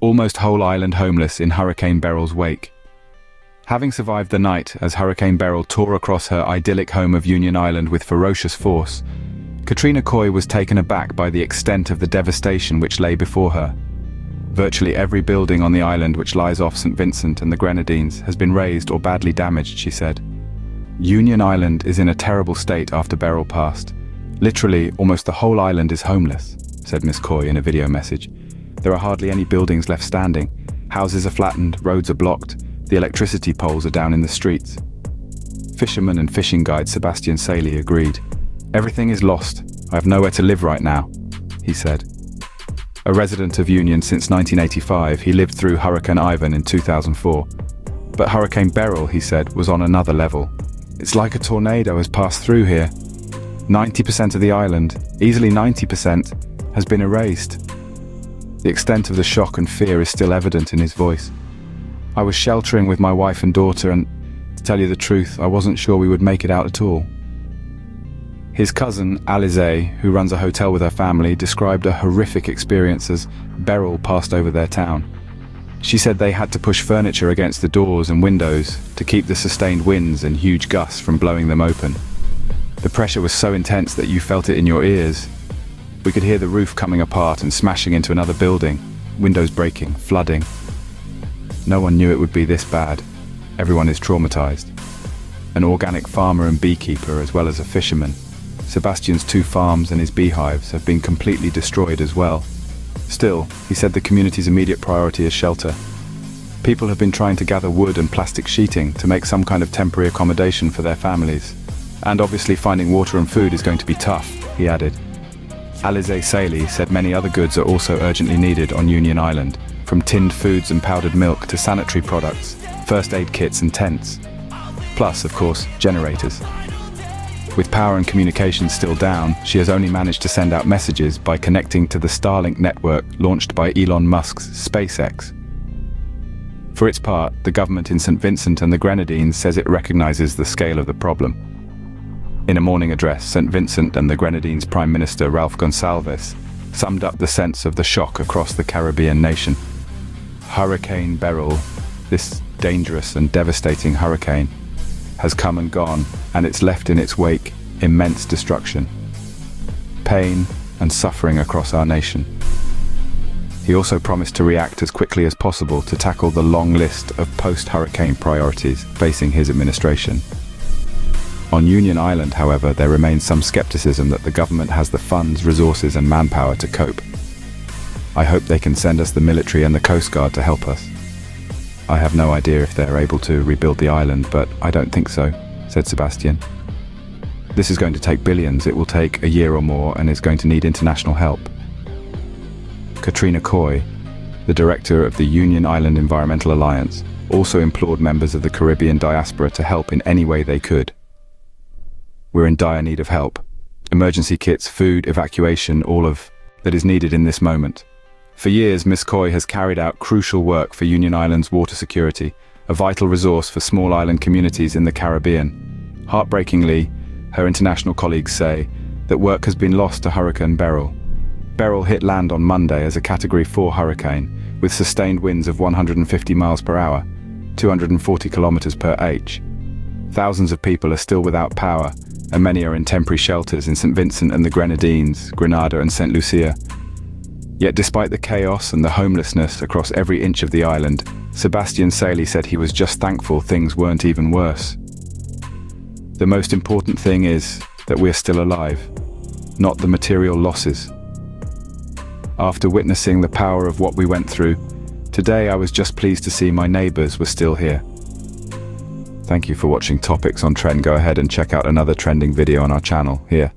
almost whole island homeless in Hurricane Beryl's wake. Having survived the night as Hurricane Beryl tore across her idyllic home of Union Island with ferocious force, Katrina Coy was taken aback by the extent of the devastation which lay before her. Virtually every building on the island which lies off St. Vincent and the Grenadines has been razed or badly damaged, she said. Union Island is in a terrible state after Beryl passed. Literally, almost the whole island is homeless, said Miss Coy in a video message. There are hardly any buildings left standing. Houses are flattened, roads are blocked, the electricity poles are down in the streets. Fisherman and fishing guide Sebastian Saley agreed. Everything is lost. I have nowhere to live right now, he said. A resident of Union since 1985, he lived through Hurricane Ivan in 2004. But Hurricane Beryl, he said, was on another level. It's like a tornado has passed through here. 90% of the island, easily 90%, has been erased. The extent of the shock and fear is still evident in his voice. I was sheltering with my wife and daughter, and to tell you the truth, I wasn't sure we would make it out at all. His cousin, Alize, who runs a hotel with her family, described a horrific experience as Beryl passed over their town. She said they had to push furniture against the doors and windows to keep the sustained winds and huge gusts from blowing them open. The pressure was so intense that you felt it in your ears. We could hear the roof coming apart and smashing into another building, windows breaking, flooding. No one knew it would be this bad. Everyone is traumatized. An organic farmer and beekeeper, as well as a fisherman. Sebastian's 2 farms and his beehives have been completely destroyed as well. Still, he said the community's immediate priority is shelter. People have been trying to gather wood and plastic sheeting to make some kind of temporary accommodation for their families. And obviously finding water and food is going to be tough, he added. Alize Saley said many other goods are also urgently needed on Union Island, from tinned foods and powdered milk to sanitary products, first aid kits and tents. Plus, of course, generators. With power and communication still down, she has only managed to send out messages by connecting to the Starlink network launched by Elon Musk's SpaceX. For its part, the government in St. Vincent and the Grenadines says it recognizes the scale of the problem. In a morning address, St. Vincent and the Grenadines Prime Minister Ralph Gonsalves summed up the sense of the shock across the Caribbean nation. Hurricane Beryl, this dangerous and devastating hurricane, has come and gone, and it's left in its wake immense destruction, pain and suffering across our nation. He also promised to react as quickly as possible to tackle the long list of post-hurricane priorities facing his administration. On Union Island, however, there remains some skepticism that the government has the funds, resources and manpower to cope. I hope they can send us the military and the Coast Guard to help us. I have no idea if they're able to rebuild the island, but I don't think so, said Sebastian. This is going to take billions. It will take a year or more and is going to need international help. Katrina Coy, the director of the Union Island Environmental Alliance, also implored members of the Caribbean diaspora to help in any way they could. We're in dire need of help. Emergency kits, food, evacuation, all of that is needed in this moment. For years, Miss Coy has carried out crucial work for Union Island's water security, a vital resource for small island communities in the Caribbean. Heartbreakingly, her international colleagues say that work has been lost to Hurricane Beryl. Beryl hit land on Monday as a Category 4 hurricane, with sustained winds of 150 miles per hour, 240 kilometers per h. Thousands of people are still without power, and many are in temporary shelters in St. Vincent and the Grenadines, Grenada and St. Lucia. Yet despite the chaos and the homelessness across every inch of the island, Sebastian Saley said he was just thankful things weren't even worse. The most important thing is that we're still alive, not the material losses. After witnessing the power of what we went through, today I was just pleased to see my neighbors were still here. Thank you for watching Topics on Trend. Go ahead and check out another trending video on our channel here.